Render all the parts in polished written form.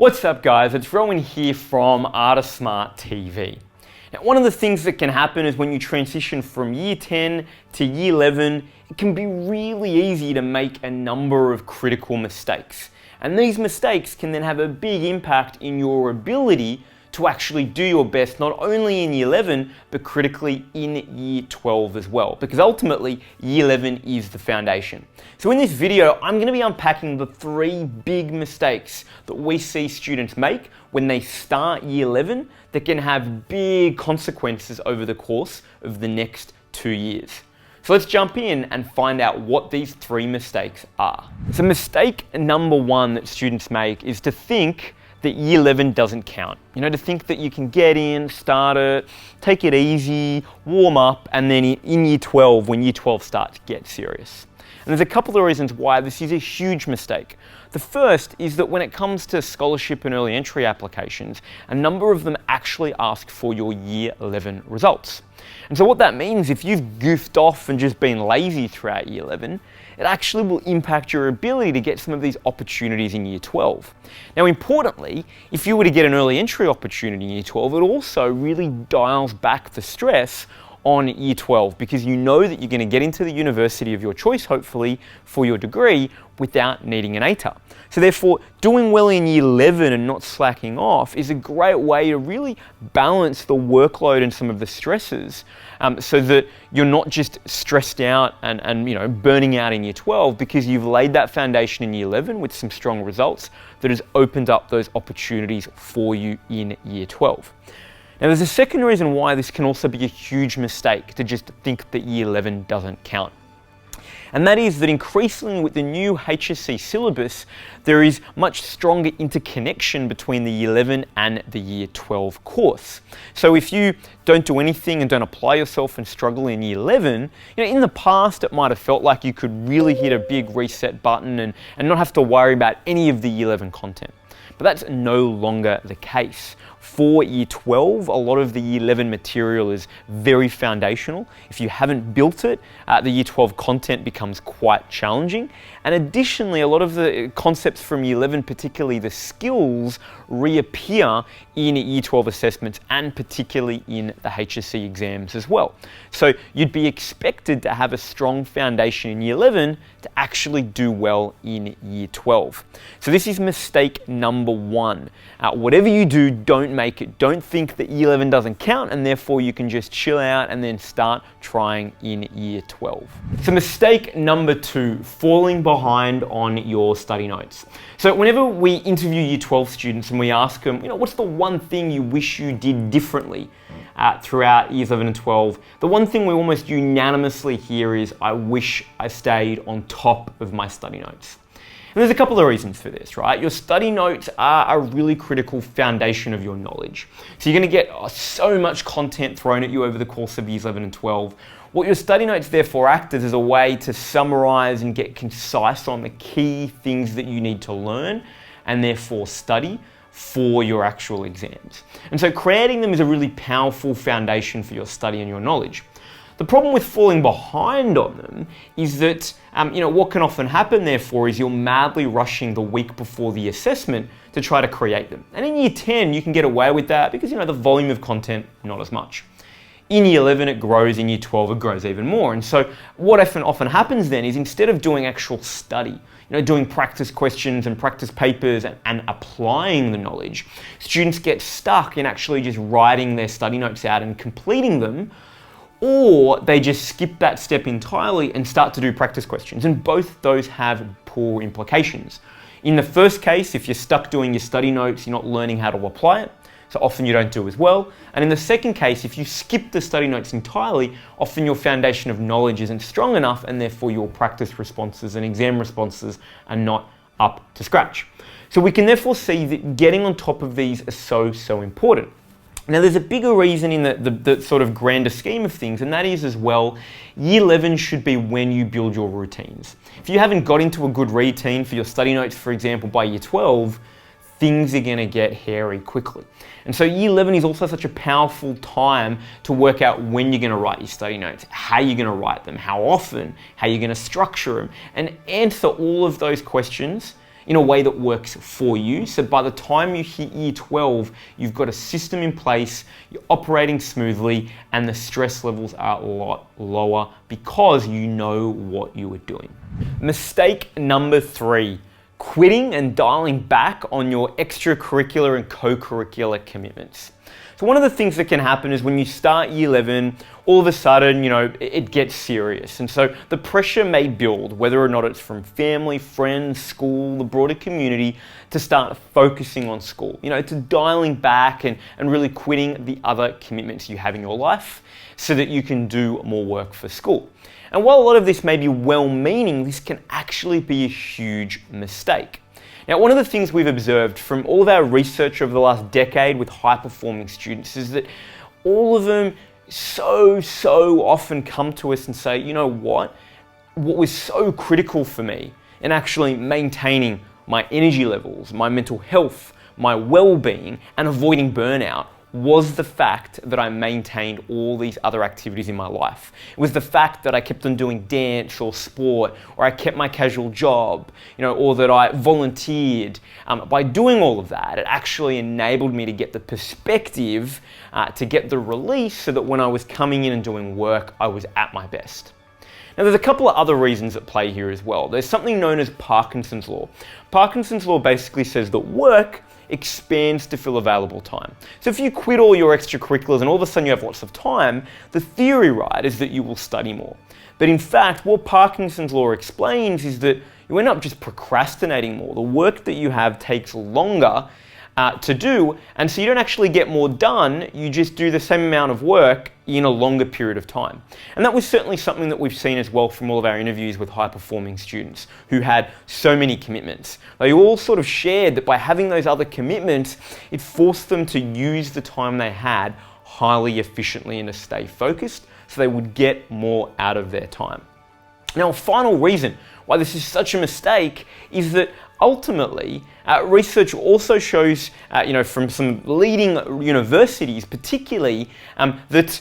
What's up guys, it's Rowan here from AOSTV. Now one of the things that can happen is when you transition from year 10 to year 11, it can be really easy to make a number of critical mistakes. And these mistakes can then have a big impact in your ability to actually do your best, not only in year 11, but critically in year 12 as well, because ultimately year 11 is the foundation. So in this video, I'm going to be unpacking the 3 big mistakes that we see students make when they start year 11 that can have big consequences over the course of the next 2 years. So let's jump in and find out what these 3 mistakes are. So mistake number 1 that students make is to think that year 11 doesn't count. To think that you can get in, start it, take it easy, warm up, and then in year 12, when year 12 starts, get serious. And there's a couple of reasons why this is a huge mistake. The first is that when it comes to scholarship and early entry applications, a number of them actually ask for your year 11 results. And so what that means, if you've goofed off and just been lazy throughout year 11, it actually will impact your ability to get some of these opportunities in year 12. Now importantly, if you were to get an early entry opportunity in year 12, it also really dials back the stress on year 12 because you know that you're going to get into the university of your choice, hopefully, for your degree without needing an ATAR. So therefore, doing well in year 11 and not slacking off is a great way to really balance the workload and some of the stresses so that you're not just stressed out and burning out in year 12 because you've laid that foundation in year 11 with some strong results that has opened up those opportunities for you in year 12. Now there's a second reason why this can also be a huge mistake to just think that year 11 doesn't count. And that is that increasingly with the new HSC syllabus, there is much stronger interconnection between the year 11 and the year 12 course. So if you don't do anything and don't apply yourself and struggle in year 11, in the past it might have felt like you could really hit a big reset button and not have to worry about any of the year 11 content. But that's no longer the case. For year 12, a lot of the year 11 material is very foundational. If you haven't built it, the year 12 content becomes quite challenging. And additionally, a lot of the concepts from year 11, particularly the skills, reappear in year 12 assessments and particularly in the HSC exams as well. So you'd be expected to have a strong foundation in year 11 to actually do well in year 12. So this is mistake number 1. Whatever you do, don't make it. Don't think that year 11 doesn't count and therefore you can just chill out and then start trying in year 12. So mistake number 2, falling behind on your study notes. So whenever we interview year 12 students and we ask them, what's the one thing you wish you did differently throughout years 11 and 12, the one thing we almost unanimously hear is, I wish I stayed on top of my study notes. And there's a couple of reasons for this, right? Your study notes are a really critical foundation of your knowledge. So you're going to get so much content thrown at you over the course of years 11 and 12. What your study notes therefore act as a way to summarize and get concise on the key things that you need to learn and therefore study for your actual exams. And so creating them is a really powerful foundation for your study and your knowledge. The problem with falling behind on them is that, what can often happen therefore is you're madly rushing the week before the assessment to try to create them. And in year 10, you can get away with that because, the volume of content, not as much. In year 11, it grows. In year 12, it grows even more. And so what often happens then is instead of doing actual study, doing practice questions and practice papers and applying the knowledge, students get stuck in actually just writing their study notes out and completing them, or they just skip that step entirely and start to do practice questions. And both those have poor implications. In the first case, if you're stuck doing your study notes, you're not learning how to apply it. So often you don't do as well. And in the second case, if you skip the study notes entirely, often your foundation of knowledge isn't strong enough and therefore your practice responses and exam responses are not up to scratch. So we can therefore see that getting on top of these is so important. Now there's a bigger reason in the sort of grander scheme of things, and that is as well, year 11 should be when you build your routines. If you haven't got into a good routine for your study notes, for example, by year 12, things are going to get hairy quickly. And so year 11 is also such a powerful time to work out when you're going to write your study notes, how you're going to write them, how often, how you're going to structure them, and answer all of those questions in a way that works for you. So by the time you hit year 12, you've got a system in place, you're operating smoothly, and the stress levels are a lot lower because you know what you are doing. Mistake number 3, quitting and dialing back on your extracurricular and co-curricular commitments. So one of the things that can happen is when you start year 11, all of a sudden, it gets serious. And so the pressure may build, whether or not it's from family, friends, school, the broader community, to start focusing on school, to dialing back and really quitting the other commitments you have in your life so that you can do more work for school. And while a lot of this may be well-meaning, this can actually be a huge mistake. Now, one of the things we've observed from all of our research over the last decade with high-performing students is that all of them so often come to us and say, you know what was so critical for me in actually maintaining my energy levels, my mental health, my well-being, and avoiding burnout was the fact that I maintained all these other activities in my life. It was the fact that I kept on doing dance or sport, or I kept my casual job, or that I volunteered. By doing all of that, it actually enabled me to get the perspective, to get the release, so that when I was coming in and doing work, I was at my best. Now, there's a couple of other reasons at play here as well. There's something known as Parkinson's law. Parkinson's law basically says that work expands to fill available time. So if you quit all your extracurriculars and all of a sudden you have lots of time, the theory, right, is that you will study more. But in fact, what Parkinson's law explains is that you end up just procrastinating more. The work that you have takes longer to do, and so you don't actually get more done, you just do the same amount of work in a longer period of time. And that was certainly something that we've seen as well from all of our interviews with high-performing students who had so many commitments. They all sort of shared that by having those other commitments, it forced them to use the time they had highly efficiently and to stay focused so they would get more out of their time. Now, a final reason why this is such a mistake is that ultimately, research also shows, from some leading universities particularly, that,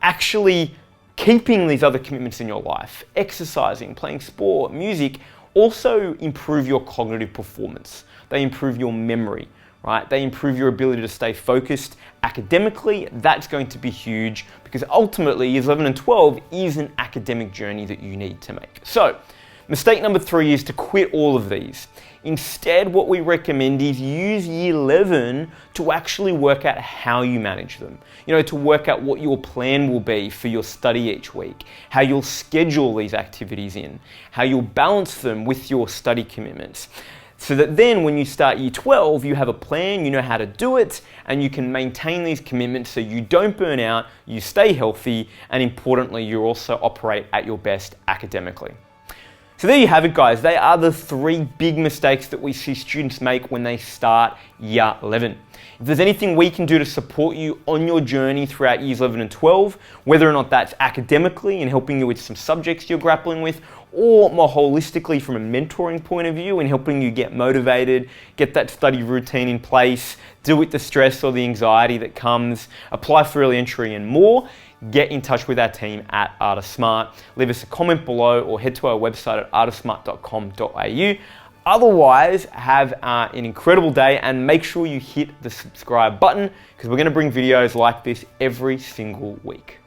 actually keeping these other commitments in your life, exercising, playing sport, music, also improve your cognitive performance. They improve your memory, right? They improve your ability to stay focused academically. That's going to be huge because ultimately years 11 and 12 is an academic journey that you need to make. So, mistake number 3 is to quit all of these. Instead, what we recommend is use year 11 to actually work out how you manage them. To work out what your plan will be for your study each week, how you'll schedule these activities in, how you'll balance them with your study commitments. So that then when you start year 12, you have a plan, you know how to do it, and you can maintain these commitments so you don't burn out, you stay healthy, and importantly, you also operate at your best academically. So there you have it, guys. They are the 3 big mistakes that we see students make when they start year 11. If there's anything we can do to support you on your journey throughout years 11 and 12, whether or not that's academically and helping you with some subjects you're grappling with, or more holistically from a mentoring point of view and helping you get motivated, get that study routine in place, deal with the stress or the anxiety that comes, apply for early entry and more, get in touch with our team at AOSTV. Leave us a comment below or head to our website at aostsmart.com.au. Otherwise, have an incredible day and make sure you hit the subscribe button because we're going to bring videos like this every single week.